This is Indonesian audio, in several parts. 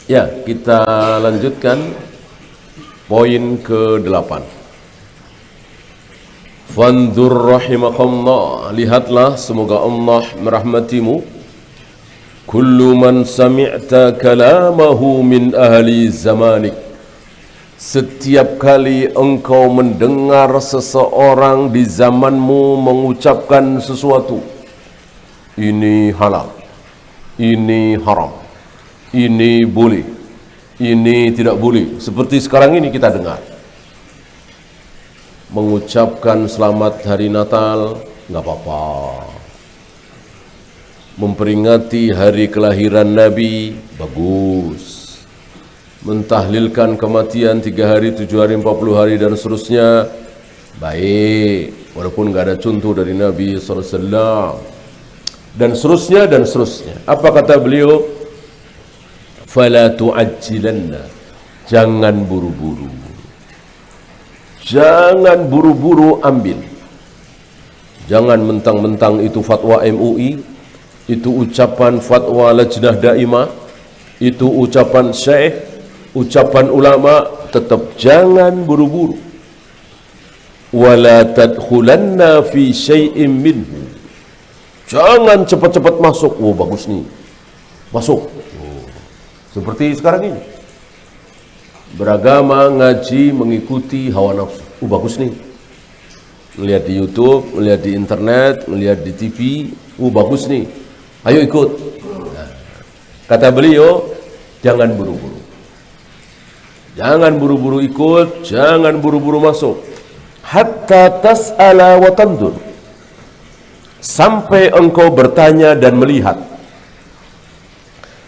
Ya, kita lanjutkan poin ke-8. Fandur rahimakallah, lihatlah semoga Allah merahmatimu. Kullu man sami'ta kalamahu min ahli zamanik, setiap kali engkau mendengar seseorang di zamanmu mengucapkan sesuatu, ini halal, ini haram, ini boleh, ini tidak boleh. Seperti sekarang ini kita dengar mengucapkan selamat hari Natal, nggak apa-apa. Memperingati hari kelahiran Nabi, bagus. Mentahlilkan kematian 3 hari, 7 hari, 40 hari dan seterusnya, baik. Walaupun nggak ada contoh dari Nabi SAW. Dan seterusnya dan seterusnya. Apa kata beliau? Fala tu'ajjilanna, jangan buru-buru. Jangan buru-buru ambil. Jangan mentang-mentang itu fatwa MUI, itu ucapan fatwa Lajnah Daimah, itu ucapan syekh, ucapan ulama, tetap jangan buru-buru. Wala tadkhulanna fi syai'in minhu, jangan cepat-cepat masuk. Oh bagus nih, masuk. Seperti sekarang ini, beragama, ngaji, mengikuti hawa nafsu. Oh bagus nih, melihat di YouTube, melihat di internet, melihat di TV. Oh bagus nih, ayo ikut. Nah, kata beliau, jangan buru-buru. Jangan buru-buru ikut, jangan buru-buru masuk. Hatta tas'ala wa tandur, sampai engkau bertanya dan melihat.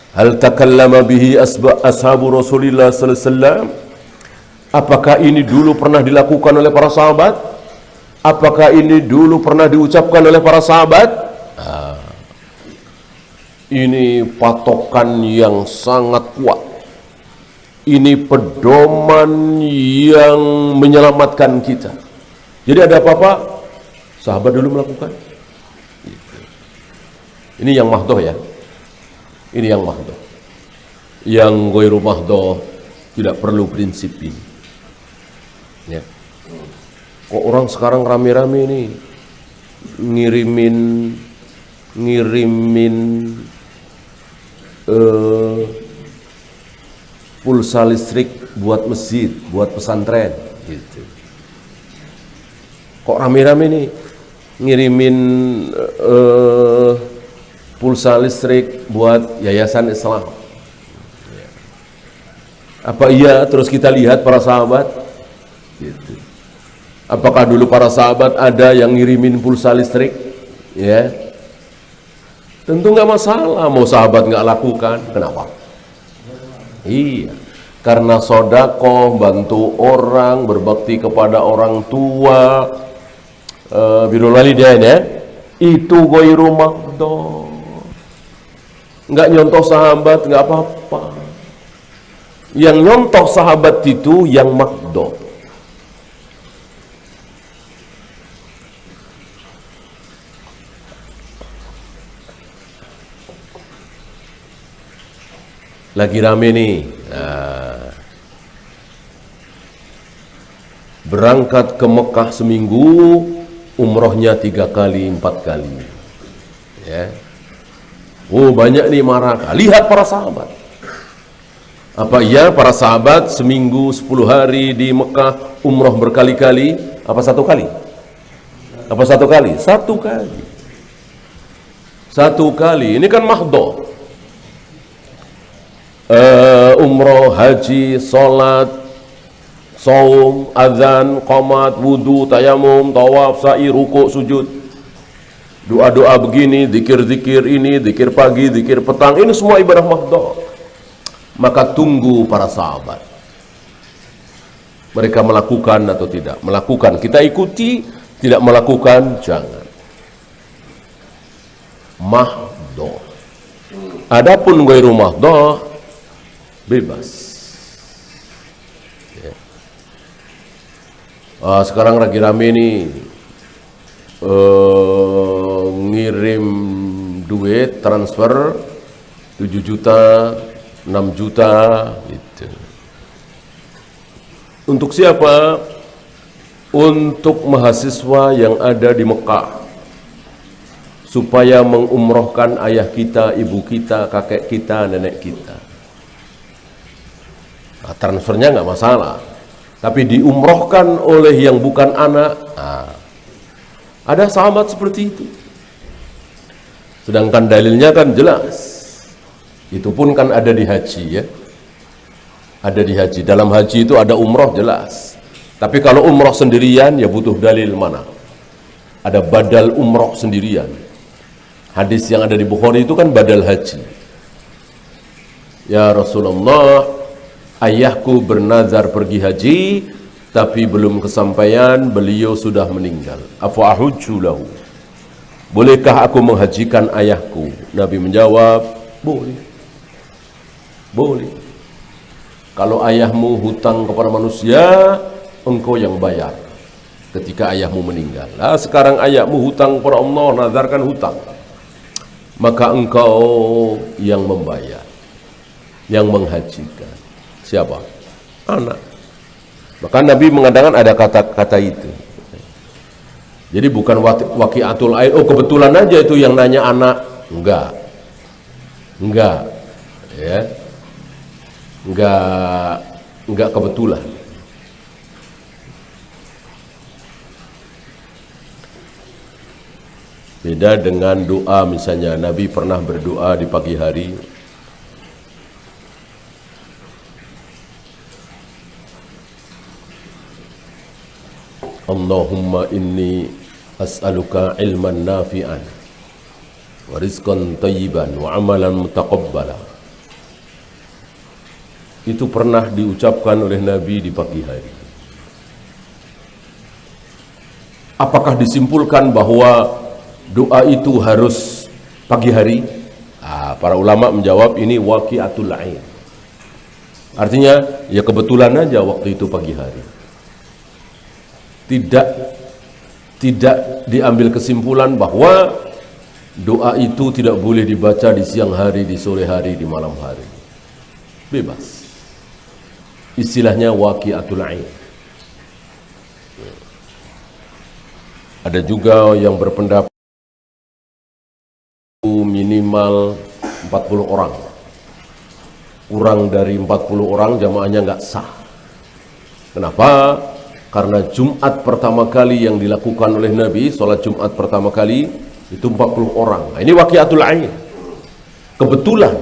Hal takallama bihi ashabu Rasulillah sallallahu alaihi wasallam, apakah ini dulu pernah dilakukan oleh para sahabat? Apakah ini dulu pernah diucapkan oleh para sahabat? Ini patokan yang sangat kuat. Ini pedoman yang menyelamatkan kita. Jadi ada apa-apa, sahabat dulu melakukan. Ini yang mahdoh ya. Ini yang mahdoh. Yang ghairu mahdoh tidak perlu prinsip ini. Ya. Kok orang sekarang rame-rame nih ngirimin pulsa listrik buat masjid, buat pesantren gitu. Kok rame-rame nih ngirimin pulsa listrik buat yayasan Islam. Apa iya terus kita lihat para sahabat gitu. Apakah dulu para sahabat ada yang ngirimin pulsa listrik? Ya, tentu nggak masalah mau sahabat nggak lakukan. Kenapa? Iya, karena sodakoh, bantu orang, berbakti kepada orang tua, birrul walidain ya, itu ghairu mahdoh. Nggak nyontoh sahabat nggak apa-apa. Yang nyontoh sahabat itu yang mahdoh. Lagi rame nih, berangkat ke Mekah seminggu, umrohnya 3 kali, 4 kali. Ya. Oh banyak nih marah. Lihat para sahabat. Apa iya para sahabat seminggu 10 hari di Mekah umroh berkali-kali? Apa 1 kali? Apa 1 kali? 1 kali. 1 kali. Ini kan mahdoh. Umroh, haji, sholat, saum, azan, qomat, wudu, tayamum, tawaf, sa'i, ruku', sujud, doa-doa begini, zikir-zikir ini, zikir pagi, zikir petang, ini semua ibadah mahdoh. Maka tunggu para sahabat, mereka melakukan atau tidak melakukan, kita ikuti. Tidak melakukan, jangan. Mahdoh. Adapun ghairu mahdoh, bebas. Ya. Sekarang lagi rame nih ngirim duit transfer 7 juta 6 juta gitu. Untuk siapa? Untuk mahasiswa yang ada di Mekah, supaya mengumrohkan ayah kita, ibu kita, kakek kita, nenek kita. Nah, transfernya nggak masalah, tapi diumrohkan oleh yang bukan anak. Nah, ada sahabat seperti itu. Sedangkan dalilnya kan jelas. Itu pun kan ada di haji ya. Ada di haji. Dalam haji itu ada umroh jelas. Tapi kalau umroh sendirian ya butuh dalil mana? Ada badal umroh sendirian. Hadis yang ada di Bukhari itu kan badal haji. Ya Rasulullah, ayahku bernazar pergi haji, tapi belum kesampaian, beliau sudah meninggal. Afa ahujju lahu. Bolehkah aku menghajikan ayahku? Nabi menjawab, boleh. Boleh. Kalau ayahmu hutang kepada manusia, engkau yang bayar ketika ayahmu meninggal. Nah, sekarang ayahmu hutang kepada Allah, nazarkan hutang, maka engkau yang membayar, yang menghajikan. Siapa? Anak. Maka Nabi mengatakan ada kata-kata itu. Jadi bukan waqi'atul ain, oh kebetulan aja itu yang nanya anak. Enggak ya, enggak kebetulan. Beda dengan doa, misalnya Nabi pernah berdoa di pagi hari, Allahumma inni as'aluka ilman nafi'an wa rizqan tayyiban wa amalan mutaqabbala. Itu pernah diucapkan oleh Nabi di pagi hari. Apakah disimpulkan bahwa doa itu harus pagi hari? Para ulama menjawab ini waqi'atul ain. Artinya ya kebetulan aja waktu itu pagi hari. Tidak diambil kesimpulan bahwa doa itu tidak boleh dibaca di siang hari, di sore hari, di malam hari. Bebas. Istilahnya waqi'atul ain. Ada juga yang berpendapat minimal 40 orang. Kurang dari 40 orang jamaahnya nggak sah. Kenapa? Karena Jumat pertama kali yang dilakukan oleh Nabi, sholat Jumat pertama kali itu 40 orang. Nah, ini waqi'atul ain. Kebetulan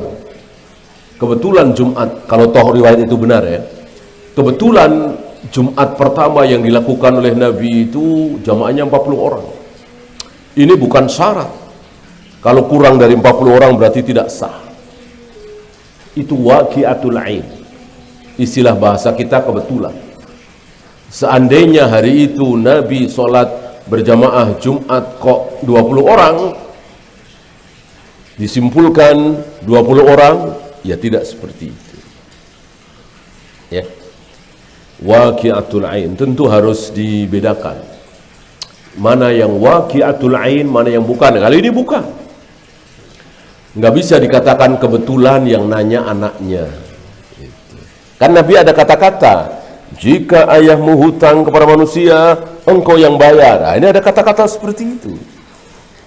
Jumat, kalau toh riwayat itu benar ya, kebetulan Jumat pertama yang dilakukan oleh Nabi itu jamaahnya 40 orang. Ini bukan syarat. Kalau kurang dari 40 orang berarti tidak sah. Itu waqi'atul ain. Istilah bahasa kita kebetulan. Seandainya hari itu Nabi sholat berjamaah Jumat kok 20 orang, disimpulkan 20 orang, ya tidak seperti itu. Ya. Waqi'atul ain tentu harus dibedakan. Mana yang waqi'atul ain, mana yang bukan. Kali ini bukan. Nggak bisa dikatakan kebetulan yang nanya anaknya. Kan Nabi ada kata-kata, jika ayahmu hutang kepada manusia, engkau yang bayar. Nah, ini ada kata-kata seperti itu.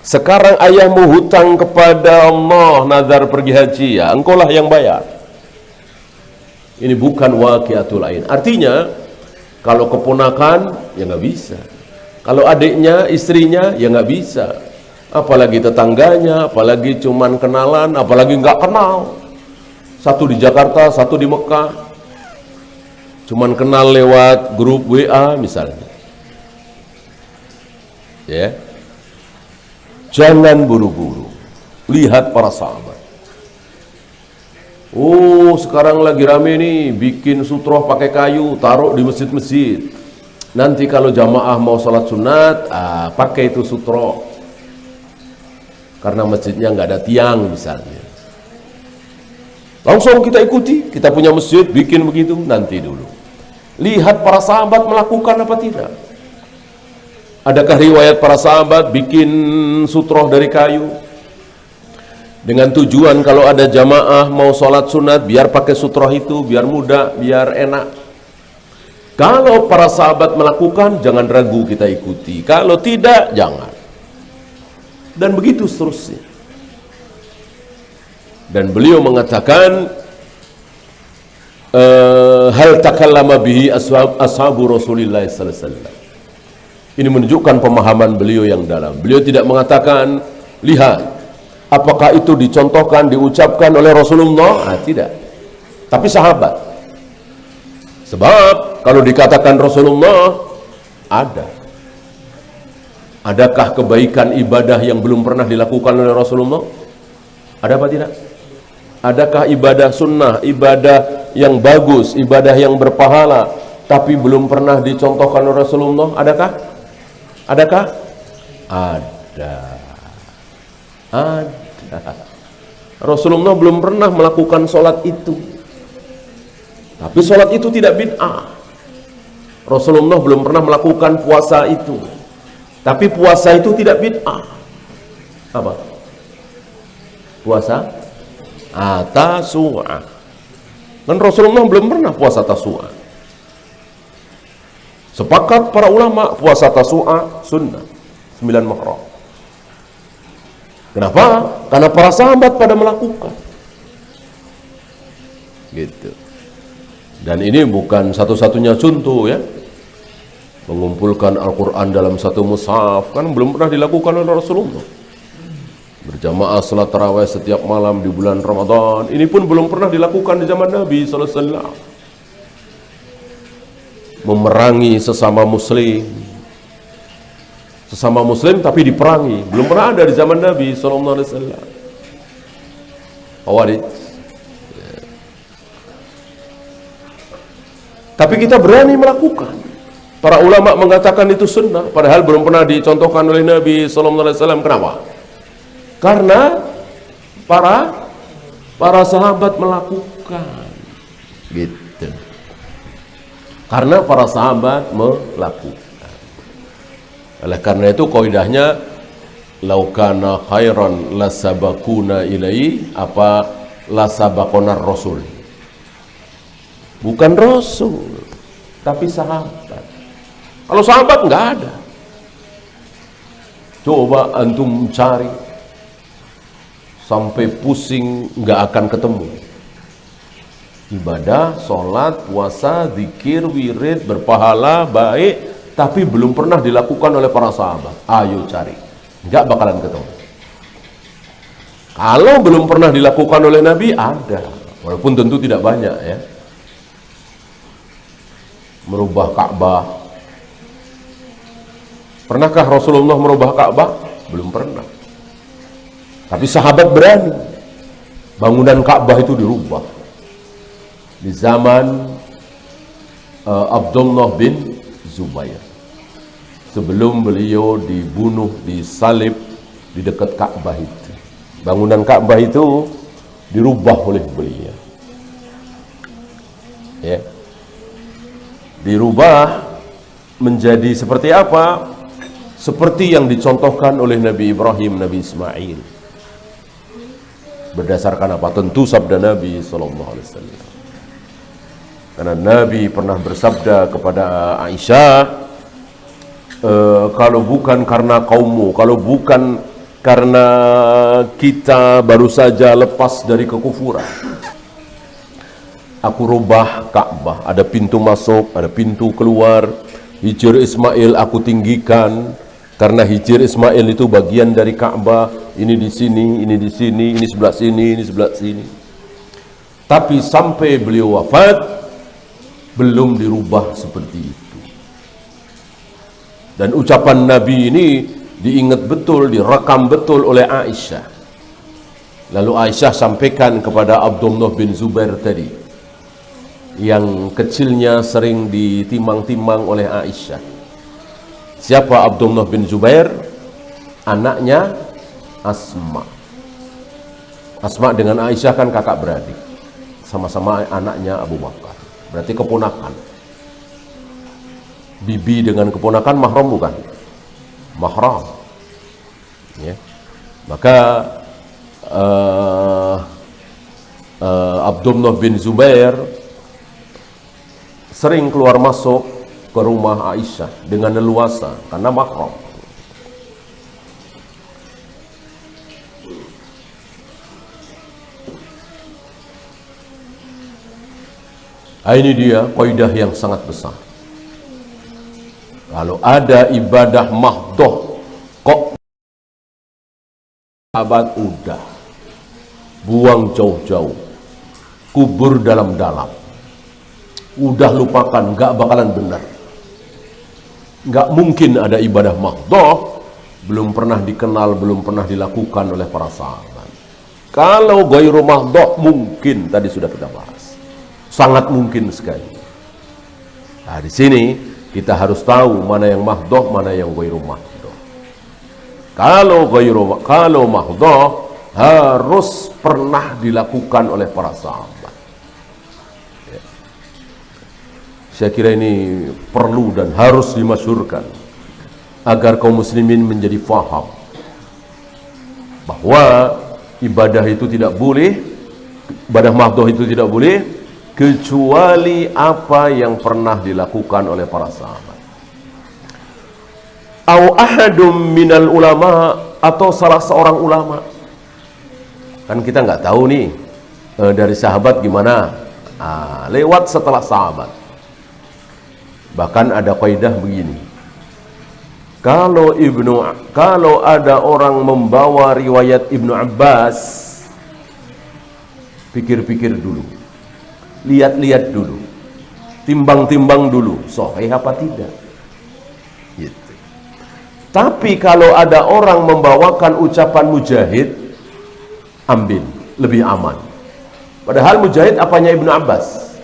Sekarang ayahmu hutang kepada Allah, nazar pergi haji, ya engkau lah yang bayar. Ini bukan waqi'atul ain. Artinya, kalau keponakan, ya nggak bisa. Kalau adiknya, istrinya, ya nggak bisa. Apalagi tetangganya, apalagi cuman kenalan, apalagi nggak kenal. Satu di Jakarta, satu di Mekah. Cuman kenal lewat grup WA misalnya. Ya. Jangan buru-buru. Lihat para sahabat. Oh, sekarang lagi rame nih bikin sutroh pakai kayu, taruh di masjid-masjid. Nanti kalau jamaah mau sholat sunat, pakai itu sutroh. Karena masjidnya nggak ada tiang misalnya. Langsung kita ikuti, kita punya masjid, bikin begitu, nanti dulu. Lihat para sahabat melakukan apa tidak. Adakah riwayat para sahabat bikin sutroh dari kayu? dengan tujuan kalau ada jamaah mau sholat sunat biar pakai sutroh itu, biar mudah, biar enak. Kalau para sahabat melakukan, jangan ragu kita ikuti. Kalau tidak, jangan. Dan begitu seterusnya. Dan beliau mengatakan, hal takallama bihi ashabu Rasulillah sallallahu alaihi wasallam. Ini menunjukkan pemahaman beliau yang dalam. Beliau tidak mengatakan, lihat, apakah itu dicontohkan, diucapkan oleh Rasulullah? Tidak. Tapi sahabat. Sebab kalau dikatakan Rasulullah, ada. Adakah kebaikan ibadah yang belum pernah dilakukan oleh Rasulullah? Ada apa tidak? Adakah ibadah sunnah, ibadah yang bagus, ibadah yang berpahala, tapi belum pernah dicontohkan oleh Rasulullah? Adakah? Adakah? Ada. Rasulullah belum pernah melakukan sholat itu, tapi sholat itu tidak bid'ah. Rasulullah belum pernah melakukan puasa itu, tapi puasa itu tidak bid'ah. Apa? Puasa Tasu'ah. Dan Rasulullah belum pernah puasa Tasu'ah. Sepakat para ulama puasa Tasu'ah sunnah 9 Muharram. Kenapa? Karena para sahabat pada melakukan. Gitu. Dan ini bukan satu-satunya contoh ya. Mengumpulkan Al-Quran dalam satu mushaf kan belum pernah dilakukan oleh Rasulullah. Berjamaah salat tarawih setiap malam di bulan Ramadan, ini pun belum pernah dilakukan di zaman Nabi sallallahu alaihi wasallam. Memerangi sesama muslim tapi diperangi, belum pernah ada di zaman Nabi sallallahu alaihi wasallam. Khawarij. Tapi kita berani melakukan. Para ulama mengatakan itu sunnah, padahal belum pernah dicontohkan oleh Nabi sallallahu alaihi wasallam. Kenapa? Karena para sahabat melakukan, gitu. Karena para sahabat melakukan. Oleh karena itu kaidahnya, laukana khairan lasabakuna ilai, apa lasabakona rasul. Bukan rasul, tapi sahabat. Kalau sahabat nggak ada. Coba antum cari sampai pusing, nggak akan ketemu. Ibadah, sholat, puasa, zikir, wirid, berpahala, baik, tapi belum pernah dilakukan oleh para sahabat. Ayo cari, nggak bakalan ketemu. Kalau belum pernah dilakukan oleh Nabi, ada, walaupun tentu tidak banyak ya. Merubah Ka'bah. Pernahkah Rasulullah merubah Ka'bah? Belum pernah. Tapi sahabat berani. Bangunan Ka'bah itu dirubah. Di zaman Abdullah bin Zubair. Sebelum beliau dibunuh, disalib di dekat Ka'bah itu. Bangunan Ka'bah itu dirubah oleh beliau. Ya. Dirubah menjadi seperti apa? Seperti yang dicontohkan oleh Nabi Ibrahim, Nabi Ismail. Berdasarkan apa? Tentu sabda Nabi sallallahu alaihi wasallam. Karena Nabi pernah bersabda kepada Aisyah, kalau bukan karena kaummu, kalau bukan karena kita baru saja lepas dari kekufuran, aku rubah Ka'bah, ada pintu masuk, ada pintu keluar. Hijir Ismail aku tinggikan, karena hijir Ismail itu bagian dari Ka'bah. Ini di sini, ini di sini, ini sebelah sini, ini sebelah sini. Tapi sampai beliau wafat, belum dirubah seperti itu. Dan ucapan Nabi ini diingat betul, direkam betul oleh Aisyah. Lalu Aisyah sampaikan kepada Abdullah bin Zubair tadi, yang kecilnya sering ditimang-timang oleh Aisyah. Siapa Abdullah bin Zubair? Anaknya Asma. Asma dengan Aisyah kan kakak beradik, sama-sama anaknya Abu Bakar, berarti keponakan. Bibi dengan keponakan mahram bukan? Mahram ya. Maka Abdullah bin Zubair sering keluar masuk ke rumah Aisyah dengan leluasa karena mahram. Ini dia kaidah yang sangat besar. Kalau ada ibadah mahdoh kok sahabat, udah buang jauh-jauh, kubur dalam-dalam, udah lupakan, gak bakalan benar. Gak mungkin ada ibadah mahdoh belum pernah dikenal, belum pernah dilakukan oleh para sahabat. Kalau ghairu mahdoh mungkin, tadi sudah kita bahas, sangat mungkin sekali. Nah, di sini kita harus tahu mana yang mahdoh, mana yang ghairu mahdoh. Kalau mahdoh harus pernah dilakukan oleh para sahabat. Ya. Saya kira ini perlu dan harus dimasyhurkan agar kaum muslimin menjadi faham bahwa ibadah itu tidak boleh, ibadah mahdoh itu tidak boleh kecuali apa yang pernah dilakukan oleh para sahabat. Au ahadum minal ulama, atau salah seorang ulama. Kan kita nggak tahu nih dari sahabat gimana, lewat setelah sahabat. Bahkan ada kaidah begini, kalau ada orang membawa riwayat Ibnu Abbas, pikir-pikir dulu, lihat-lihat dulu, timbang-timbang dulu, sahih apa tidak. Gitu. Tapi kalau ada orang membawakan ucapan Mujahid, ambil, lebih aman. Padahal Mujahid apanya Ibnu Abbas?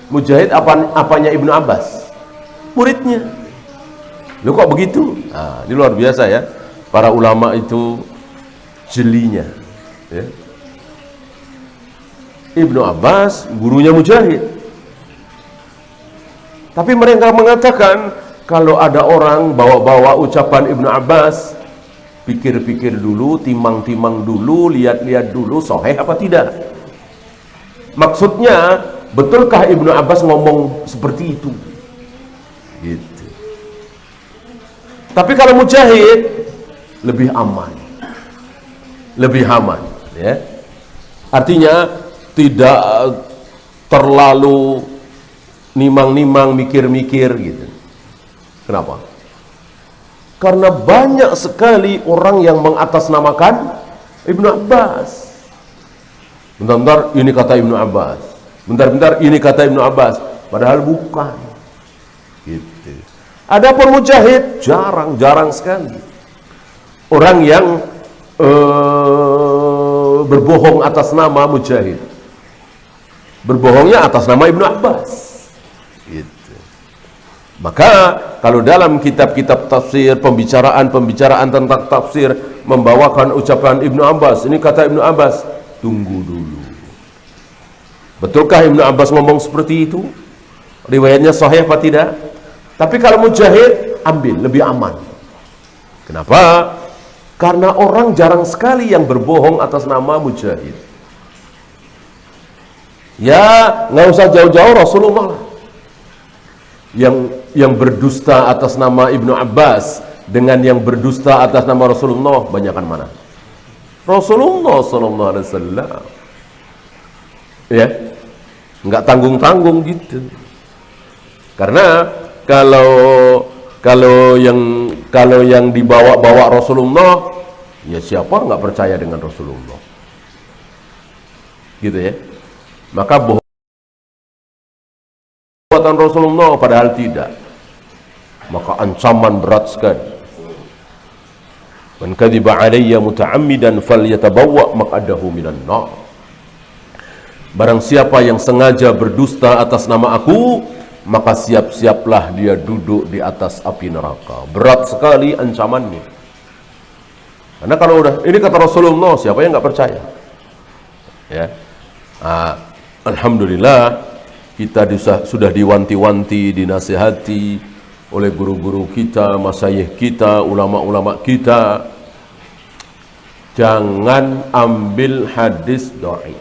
Mujahid apanya Ibnu Abbas? Muridnya. Loh kok begitu? Nah, ini luar biasa ya. Para ulama itu jelinya. Ya. Ibnu Abbas gurunya Mujahid. Tapi mereka mengatakan kalau ada orang bawa-bawa ucapan Ibnu Abbas, pikir-pikir dulu, timang-timang dulu, lihat-lihat dulu, sahih apa tidak. Maksudnya, betulkah Ibnu Abbas ngomong seperti itu? Gitu. Tapi kalau Mujahid, lebih aman. Lebih aman. Ya. Artinya, tidak terlalu nimang-nimang, mikir-mikir gitu. Kenapa? Karena banyak sekali orang yang mengatasnamakan Ibnu Abbas. Bentar-bentar ini kata Ibnu Abbas, bentar-bentar ini kata Ibnu Abbas, padahal bukan. Gitu. Adapun Mujahid jarang sekali orang yang berbohong atas nama Mujahid. Berbohongnya atas nama Ibnu Abbas. Gitu. Maka kalau dalam kitab-kitab tafsir, pembicaraan tentang tafsir membawakan ucapan Ibnu Abbas, ini kata Ibnu Abbas, tunggu dulu. Betulkah Ibnu Abbas ngomong seperti itu? Riwayatnya sahih apa tidak? Tapi kalau Mujahid, ambil, lebih aman. Kenapa? Karena orang jarang sekali yang berbohong atas nama Mujahid. Ya, nggak usah jauh-jauh, Rasulullah lah. Yang berdusta atas nama Ibnu Abbas dengan yang berdusta atas nama Rasulullah, banyakan mana? Rasulullah sallallahu alaihi wasallam. Ya. Enggak tanggung-tanggung gitu. Karena kalau yang dibawa-bawa Rasulullah, ya siapa enggak percaya dengan Rasulullah? Gitu ya. Maka bohong buatan Rasulullah padahal tidak, maka ancaman berat sekali. Man kadhiba alayya muta'ammidan falyatabawwa maq'adahu minan nar. Barang siapa yang sengaja berdusta atas nama aku, maka siap-siaplah dia duduk di atas api neraka. Berat sekali ancamannya. Karena kalau udah ini kata Rasulullah, siapa yang nggak percaya? Ya. Alhamdulillah kita sudah diwanti-wanti, dinasihati oleh guru-guru kita, masyayikh kita, ulama-ulama kita. jangan ambil hadis dhaif.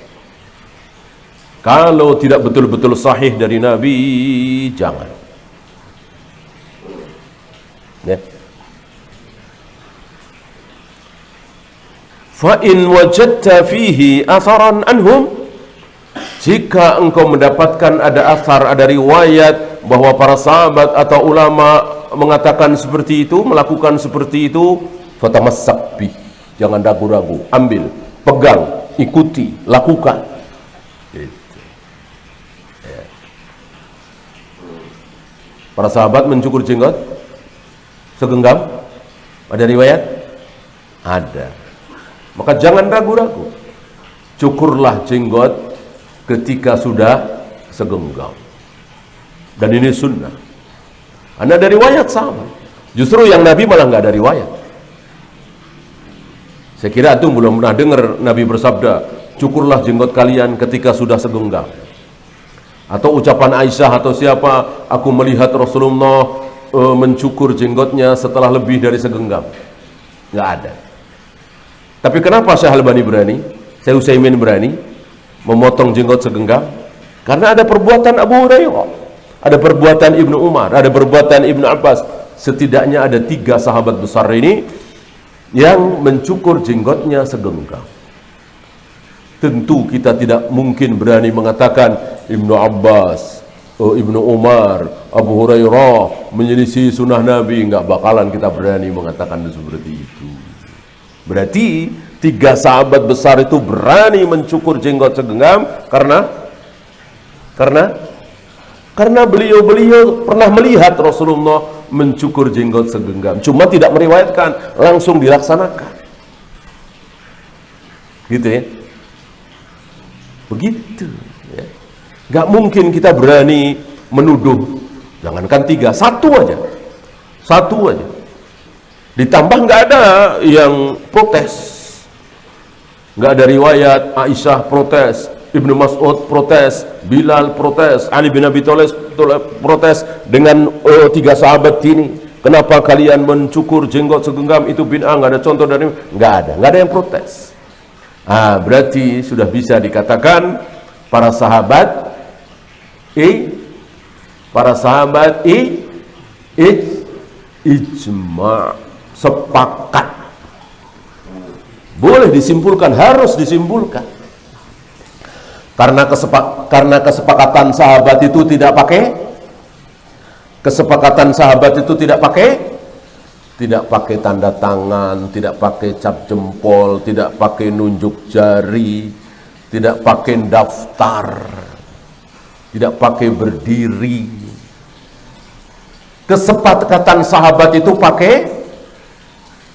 Kalau tidak betul-betul sahih dari Nabi, jangan. Ya. Fa in wajadta fihi atharan anhum, jika engkau mendapatkan ada athar, ada riwayat bahwa para sahabat atau ulama mengatakan seperti itu, melakukan seperti itu, fatamassak bih, jangan ragu-ragu, ambil, pegang, ikuti, lakukan. Gitu. Ya. Para sahabat mencukur jenggot segenggam, ada riwayat? Ada. Maka jangan ragu-ragu, cukurlah jenggot ketika sudah segenggam. Dan ini sunnah. Anda ada riwayat sama. Justru yang Nabi malah nggak ada riwayat. Saya kira itu belum pernah dengar Nabi bersabda, cukurlah jenggot kalian ketika sudah segenggam. Atau ucapan Aisyah atau siapa, aku melihat Rasulullah mencukur jenggotnya setelah lebih dari segenggam. Nggak ada. Tapi kenapa Syekh Albani berani, Syekh Utsaimin berani memotong jenggot segenggam? Karena ada perbuatan Abu Hurairah, ada perbuatan Ibnu Umar, ada perbuatan Ibnu Abbas. Setidaknya ada 3 sahabat besar ini yang mencukur jenggotnya segenggam. Tentu kita tidak mungkin berani mengatakan Ibnu Abbas, Ibnu Umar, Abu Hurairah menyelisih sunnah Nabi. Nggak bakalan kita berani mengatakan seperti itu. Berarti 3 sahabat besar itu berani mencukur jenggot segenggam karena beliau pernah melihat Rasulullah mencukur jenggot segenggam. Cuma tidak meriwayatkan, langsung dilaksanakan. Gitu ya. Begitu ya. Gak mungkin kita berani menuduh, jangankan 3, 1 aja. Ditambah nggak ada yang protes, nggak ada riwayat Aisyah protes, Ibnu Mas'ud protes, Bilal protes, Ali bin Abi Thalib protes dengan 3 sahabat ini. Kenapa kalian mencukur jenggot segenggam, itu bid'ah? Nggak ada contoh dari, nggak ada yang protes. Berarti sudah bisa dikatakan para sahabat ijma', sepakat. Boleh disimpulkan, harus disimpulkan. Karena kesepakatan sahabat itu tidak pakai tanda tangan, tidak pakai cap jempol, tidak pakai nunjuk jari, tidak pakai daftar, tidak pakai berdiri. Kesepakatan sahabat itu pakai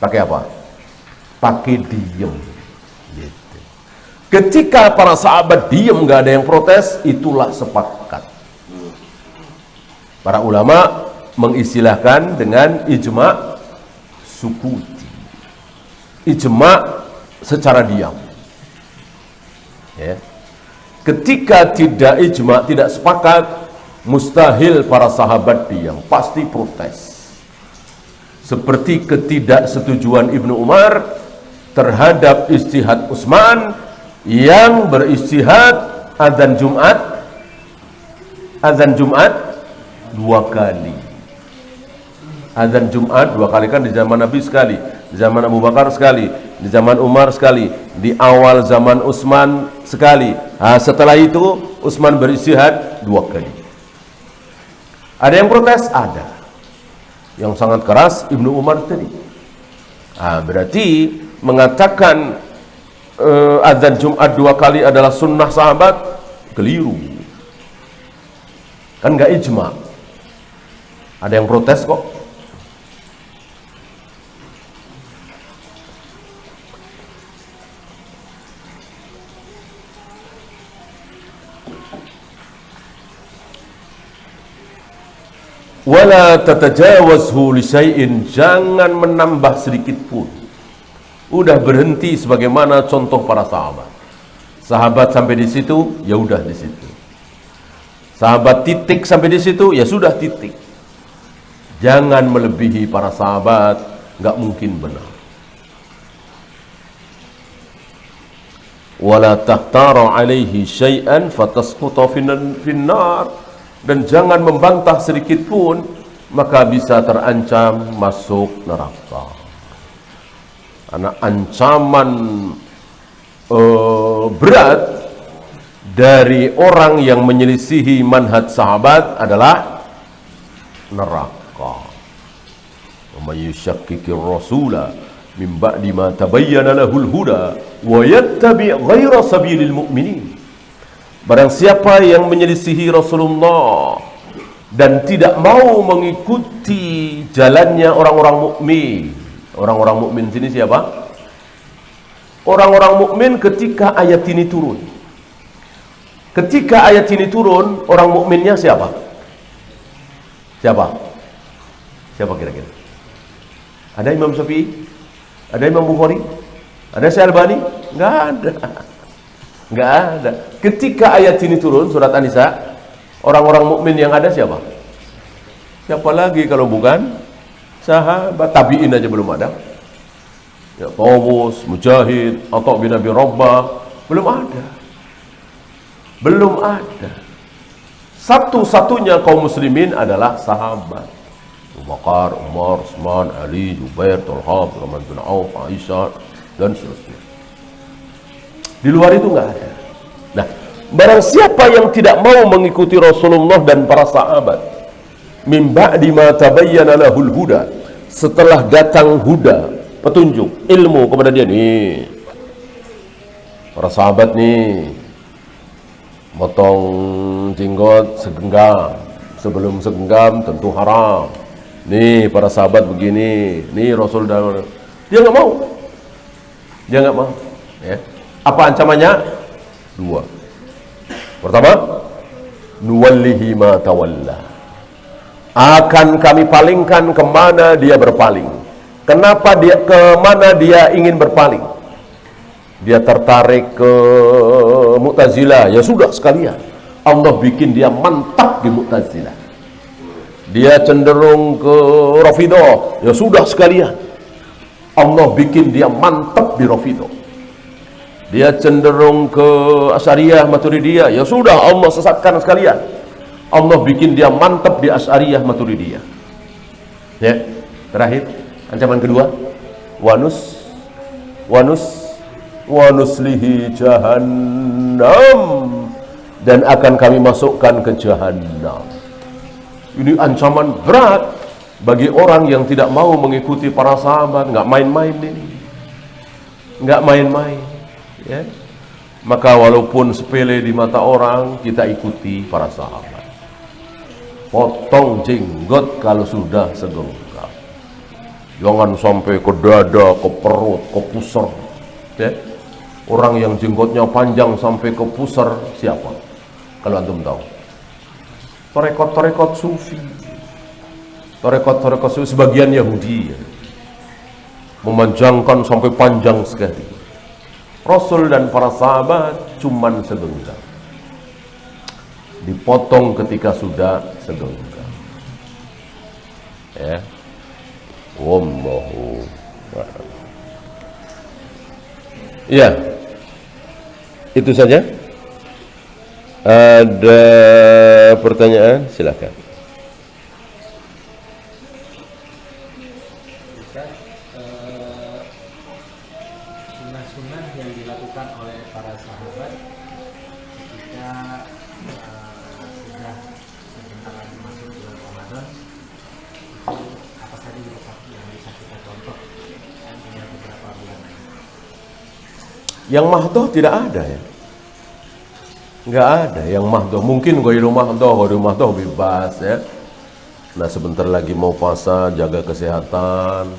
apa? Pakai diem. Gitu. Ketika para sahabat diem, nggak ada yang protes, itulah sepakat. Para ulama mengistilahkan dengan ijma' sukuti, ijma' secara diam. Ya. Ketika tidak ijma', tidak sepakat, mustahil para sahabat diam, pasti protes. Seperti ketidaksetujuan Ibnu Umar terhadap istihad Utsman yang beristihad azan Jumat 2 kali. Azan Jumat 2 kali kan di zaman Nabi sekali, di zaman Abu Bakar sekali, di zaman Umar sekali, di awal zaman Utsman sekali. Setelah itu Utsman beristihad 2 kali. Ada yang protes? Ada. Yang sangat keras Ibnu Umar tadi. Berarti mengatakan azan Jumat 2 kali adalah sunnah sahabat, keliru. Kan nggak ijma'. Ada yang protes kok. Wala tatajawazhu li syai'in, jangan menambah sedikit pun. Udah berhenti sebagaimana contoh para sahabat. Sahabat sampai di situ, ya udah di situ. Sahabat titik sampai di situ, ya sudah titik. Jangan melebihi para sahabat, nggak mungkin benar. wala tahtara alaihi syai'an fatasquta finnar, dan jangan membantah sedikit pun maka bisa terancam masuk neraka. Karena ancaman berat dari orang yang menyelisihi manhaj sahabat adalah neraka. Wa may yushakkikir rasula min ba'di ma tabayyana lahul huda wa yattabi' ghaira sabilil mu'minin. Barang siapa yang menyelisihi Rasulullah dan tidak mau mengikuti jalannya orang-orang mukmin. Orang-orang mukmin sini siapa? Orang-orang mukmin ketika ayat ini turun. Ketika ayat ini turun, orang mukminnya siapa? Siapa? Siapa kira-kira? Ada Imam Syafi'i? Ada Imam Bukhari? Ada Syalbani? Enggak ada. Enggak ada. Ketika ayat ini turun, surat An-Nisa, orang-orang mukmin yang ada siapa? Siapa lagi kalau bukan sahabat? Tabi'in aja belum ada. Ya, Tawus, Mujahid, Atha bin Abi Rabbah, belum ada. Belum ada. Satu-satunya kaum muslimin adalah sahabat. Abu Bakar, Umar, Utsman, Ali, Zubair, Talha, Abdurrahman bin Auf, Aisyah, dan seterusnya. Di luar itu enggak ada. Nah, barang siapa yang tidak mau mengikuti Rasulullah dan para sahabat, min ba'di ma tabayyana lahul huda, setelah datang huda, petunjuk, ilmu kepada dia nih. Para sahabat nih motong jenggot segenggam, sebelum segenggam tentu haram. Nih para sahabat begini, nih Rasul dan dia nggak mau. Dia nggak mau. Ya. Apa ancamannya? Dua. Pertama, nuwallihi ma tawalla. Akan kami palingkan kemana dia berpaling. Kenapa dia kemana dia ingin berpaling? Dia tertarik ke Mu'tazilah, ya sudah sekalian. Allah bikin dia mantap di Mu'tazilah. Dia cenderung ke Rafidhah, ya sudah sekalian. Allah bikin dia mantap di Rafidhah. Dia cenderung ke Asy'ariyah Maturidiyah, ya sudah Allah sesatkan sekalian. Allah bikin dia mantap di Asy'ariyah Maturidiyah. Ya, terakhir ancaman kedua, wanuslihi jahannam, dan akan kami masukkan ke jahannam. Ini ancaman berat bagi orang yang tidak mau mengikuti para sahabat. Nggak main-main ini, nggak main-main, ya. Maka walaupun sepele di mata orang, kita ikuti para sahabat. Potong jenggot kalau sudah segenggam, jangan sampai ke dada, ke perut, ke pusar, ya. Orang yang jenggotnya panjang sampai ke pusar siapa? Kalau antum tahu, torekot sufi, torekot sufi sebagian Yahudi, ya. Memanjangkan sampai panjang sekali. Rasul dan para sahabat cuman segenggam, dipotong ketika sudah segenggam, ya. Wallahu a'lam. Ya, itu saja. Ada pertanyaan? Silakan. Sunnah-sunnah yang dilakukan oleh para sahabat ketika sudah sebentar lagi masuk bulan Ramadan, itu apa saja yang bisa kita contoh dan tinggal beberapa bulan lagi? Yang mahdoh tidak ada, ya. Nggak ada yang mahdoh. Mungkin ghairu mahdoh bebas, ya. Nah, sebentar lagi mau puasa, jaga kesehatan,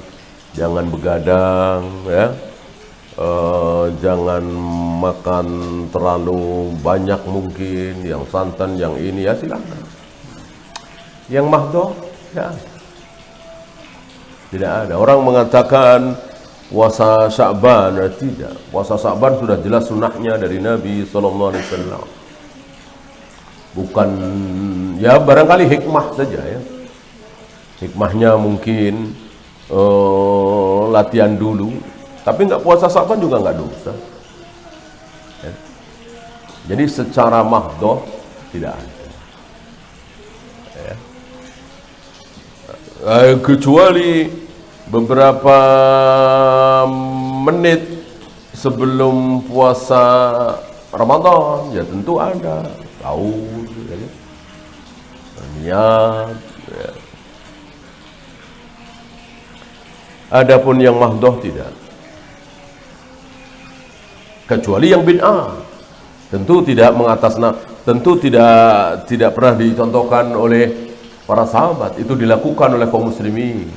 jangan begadang, ya. Jangan makan terlalu banyak mungkin, yang santan, yang ini, ya silakan. Yang mahdoh ya tidak ada. Orang mengatakan puasa Sya'ban, tidak. Puasa Sya'ban sudah jelas sunnahnya dari Nabi SAW. Bukan, ya barangkali hikmah saja, ya. Hikmahnya mungkin latihan dulu. Tapi nggak puasa Sya'ban juga nggak dosa. Jadi secara mahdoh tidak ada. Ya. Kecuali beberapa menit sebelum puasa Ramadan, ya tentu ada sahur, ya, niat. Ya. Adapun yang mahdoh tidak. Kecuali yang bid'ah, tentu tidak tentu tidak pernah dicontohkan oleh para sahabat. Itu dilakukan oleh kaum muslimin,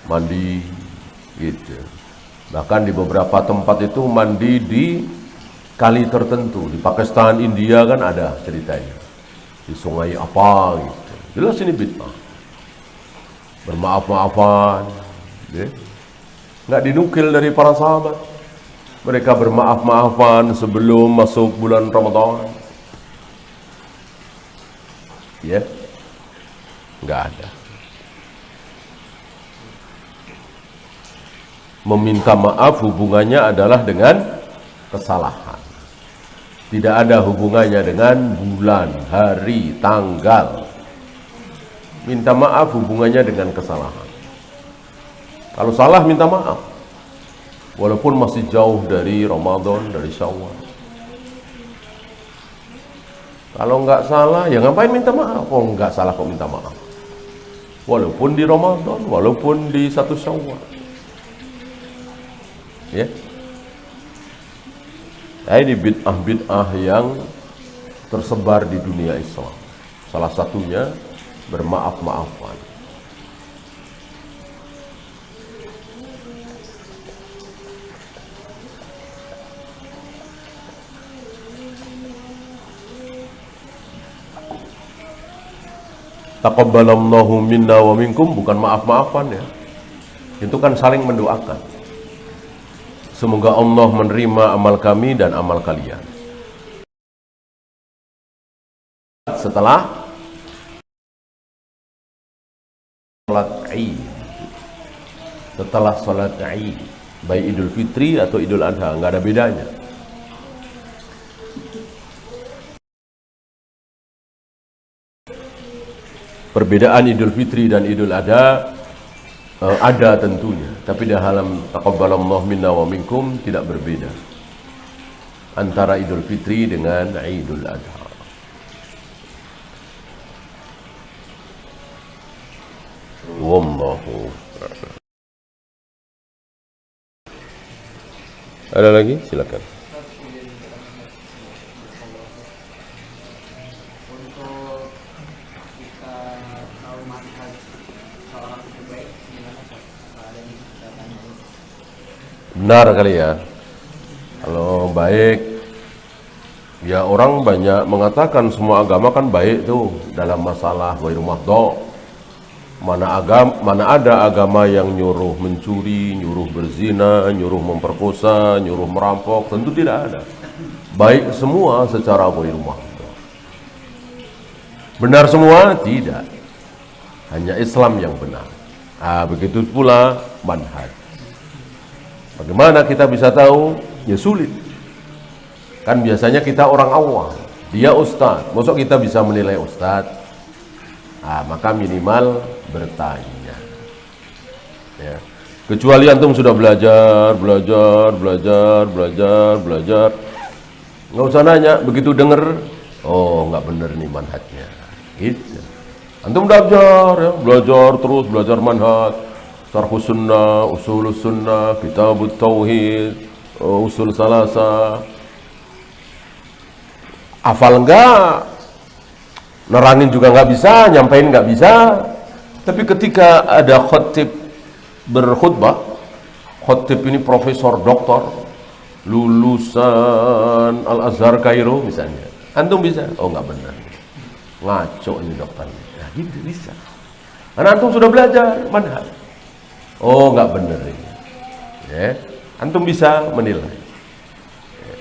mandi gitu. Bahkan di beberapa tempat itu mandi di kali tertentu. Di Pakistan, India kan ada ceritanya, di sungai apa gitu. Jelas ini bid'ah, bermaaf-maafan ya. Nggak dinukil dari para sahabat mereka bermaaf-maafan sebelum masuk bulan Ramadan, ya, nggak ada. Meminta maaf hubungannya adalah dengan kesalahan, tidak ada hubungannya dengan bulan, hari, tanggal. Minta maaf hubungannya dengan kesalahan. Kalau salah minta maaf, walaupun masih jauh dari Ramadan, dari Syawal. Kalau nggak salah, ya ngapain minta maaf? Oh, nggak salah kok minta maaf. Walaupun di Ramadan, walaupun di 1 Syawal. Ya. Nah, ini bid'ah-bid'ah yang tersebar di dunia Islam. Salah satunya bermaaf-maafan. Taqabbalallahu minna wa minkum, bukan maaf-maafan ya. Itu kan saling mendoakan. Semoga Allah menerima amal kami dan amal kalian. Setelah salat Id, setelah salat Id, baik Idul Fitri atau Idul Adha, nggak ada bedanya. Perbedaan Idul Fitri dan Idul Adha ada tentunya, tapi dalam taqabbalallahu minna wa minkum tidak berbeda antara Idul Fitri dengan Idul Adha. Wallahu a'lam. Ada lagi? Silakan. Benar kali ya. Kalau baik, ya orang banyak mengatakan semua agama kan baik tuh dalam masalah ghairu mahdhu. Mana ada agama yang nyuruh mencuri, nyuruh berzina, nyuruh memperkosa, nyuruh merampok, tentu tidak ada. Baik semua secara ghairu mahdhu. Benar semua? Tidak. Hanya Islam yang benar. Begitu pula manhaj. Bagaimana kita bisa tahu? Ya sulit. Kan biasanya kita orang awam, dia ustaz. Maksud kita bisa menilai ustaz? Maka minimal bertanya. Ya. Kecuali antum sudah belajar, nggak usah nanya. Begitu denger, oh nggak bener nih manhajnya. Gitu. Antum belajar, ya, terus belajar manhaj. Syarhus sunnah, usulus sunnah, kitabut tauhid, usul salasa. Hafal enggak? Nerangin juga nggak bisa, nyampein nggak bisa. Tapi ketika ada khatib berkhutbah, khatib ini profesor, doktor, lulusan Al-Azhar Kairo misalnya. Antum bisa? Oh nggak benar. Ngaco ini dokternya. Nah gitu bisa. Karena antum sudah belajar manhaj. Oh nggak benar ini, ya. Antum bisa menilai. Ya.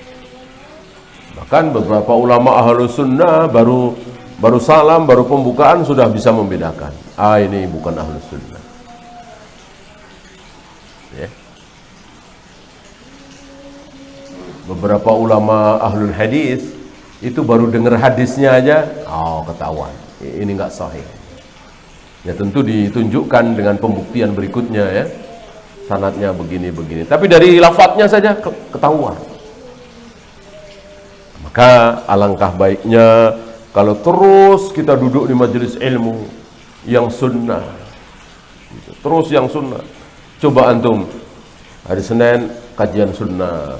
Bahkan beberapa ulama ahlus sunnah baru salam, baru pembukaan sudah bisa membedakan. Ini bukan ahlus sunnah. Ya. Beberapa ulama ahlul hadis itu baru dengar hadisnya aja, oh ketahuan, ini nggak sahih. Ya tentu ditunjukkan dengan pembuktian berikutnya ya, sanadnya begini-begini. Tapi dari lafadznya saja ketahuan. Maka alangkah baiknya kalau terus kita duduk di majelis ilmu yang sunnah, terus yang sunnah. Coba antum hari Senin kajian sunnah,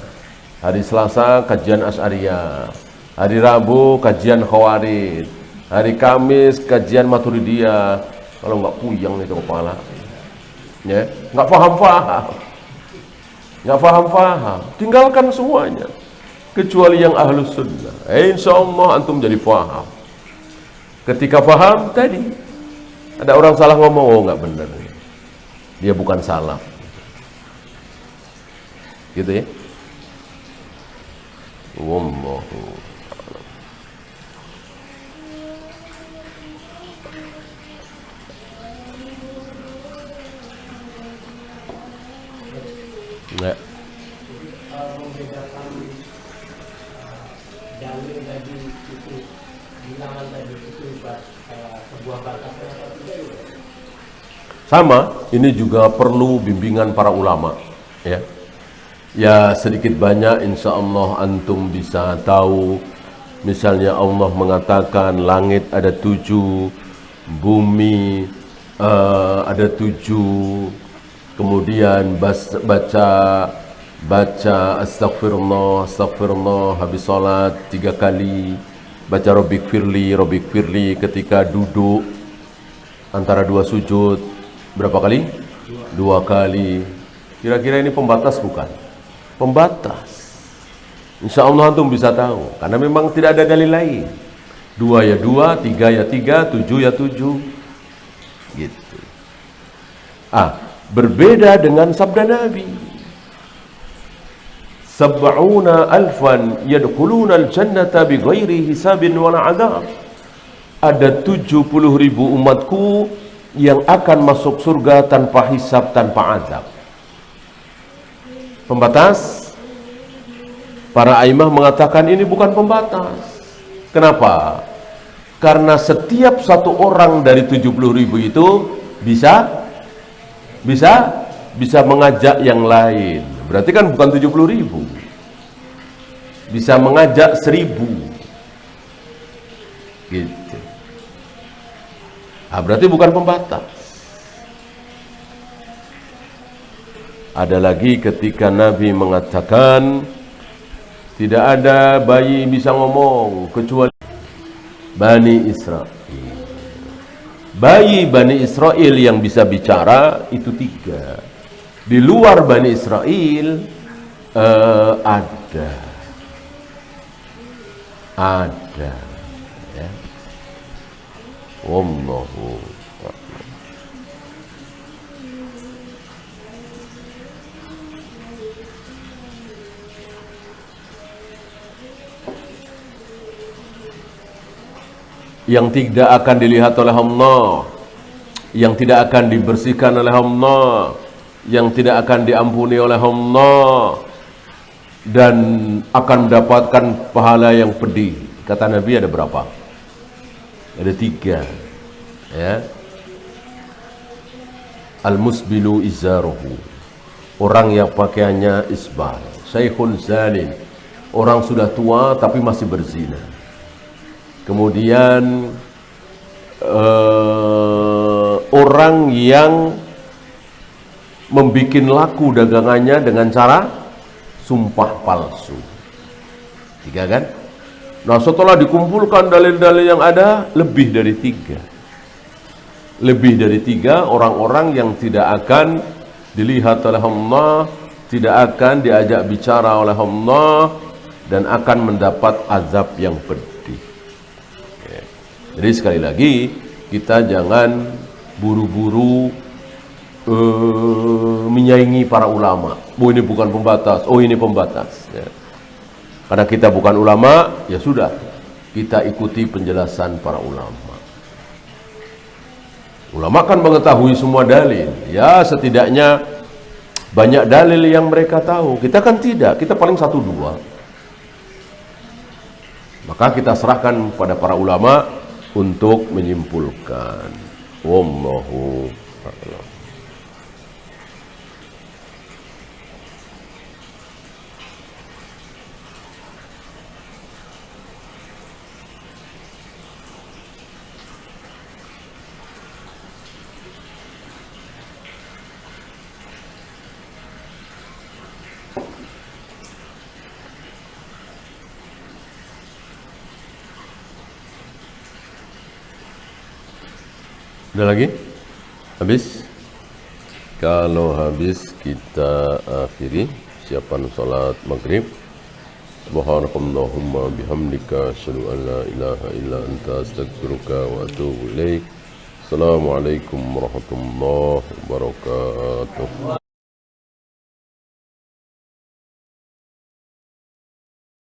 hari Selasa kajian Asy'ariyah, hari Rabu kajian Khawarij, hari Kamis kajian Maturidiyah. Kalau nggak puyeng itu kepala, ya nggak paham, tinggalkan semuanya kecuali yang ahlus sunnah. Insya Allah antum jadi paham. Ketika paham tadi ada orang salah ngomong, oh nggak benar, dia bukan salaf, gitu ya. Wallahu a'lam. Membedakan dalil tadi itu, bilangan tadi itu sebuah batas atau tidak? Sama, ini juga perlu bimbingan para ulama, ya. Ya sedikit banyak insya Allah antum bisa tahu. Misalnya Allah mengatakan langit ada 7, bumi ada 7, kemudian baca astagfirullah habis sholat 3 kali, baca Rabbik firli ketika duduk antara 2 sujud berapa kali? 2 kali. Kira-kira ini pembatas bukan? Pembatas. Insya Allah antum bisa tahu, karena memang tidak ada dalil lain. 2 ya 2, 3 ya 3, 7 ya 7, gitu. Berbeda dengan sabda Nabi, sab'una alfan yadkhuluna al-jannata bighairi hisabin wala adab. Ada 70.000 umatku yang akan masuk surga tanpa hisab, tanpa azab. Pembatas? Para aimah mengatakan ini bukan pembatas. Kenapa? Karena setiap satu orang dari 70.000 itu bisa mengajak yang lain. Berarti kan bukan 70.000, bisa mengajak 1.000, gitu. Berarti bukan pembatas. Ada lagi ketika Nabi mengatakan tidak ada bayi bisa ngomong kecuali Bani Israel. Bayi Bani Israel yang bisa bicara itu 3. Di luar Bani Israel ada ya. Wallahu a'lam. Yang tidak akan dilihat oleh Allah, yang tidak akan dibersihkan oleh Allah, yang tidak akan diampuni oleh Allah, dan akan mendapatkan pahala yang pedih. Kata Nabi ada berapa? Ada 3, ya. Al-musbilu izaruhu, orang yang pakaiannya isbal. Syekhun zalim, orang sudah tua tapi masih berzina. Kemudian orang yang membikin laku dagangannya dengan cara sumpah palsu. 3 kan? Nah setelah dikumpulkan dalil-dalil yang ada, lebih dari 3. Lebih dari 3 orang-orang yang tidak akan dilihat oleh Allah, tidak akan diajak bicara oleh Allah, dan akan mendapat azab yang pedih. Jadi sekali lagi, kita jangan buru-buru menyaingi para ulama. Oh ini bukan pembatas, oh ini pembatas, ya. Karena kita bukan ulama, ya sudah, kita ikuti penjelasan para ulama. Ulama kan mengetahui semua dalil, ya setidaknya banyak dalil yang mereka tahu. Kita kan tidak, kita paling 1-2. Maka kita serahkan pada para ulama untuk menyimpulkan. Wallahu a'lam. Ada lagi? Habis? Kalau habis kita akhiri siapan salat maghrib. Subhanakallahumma bihamdika asyhadu an la ilaha illa anta astaghfiruka wa atubu ilaik. Assalamualaikum warahmatullahi wabarakatuh.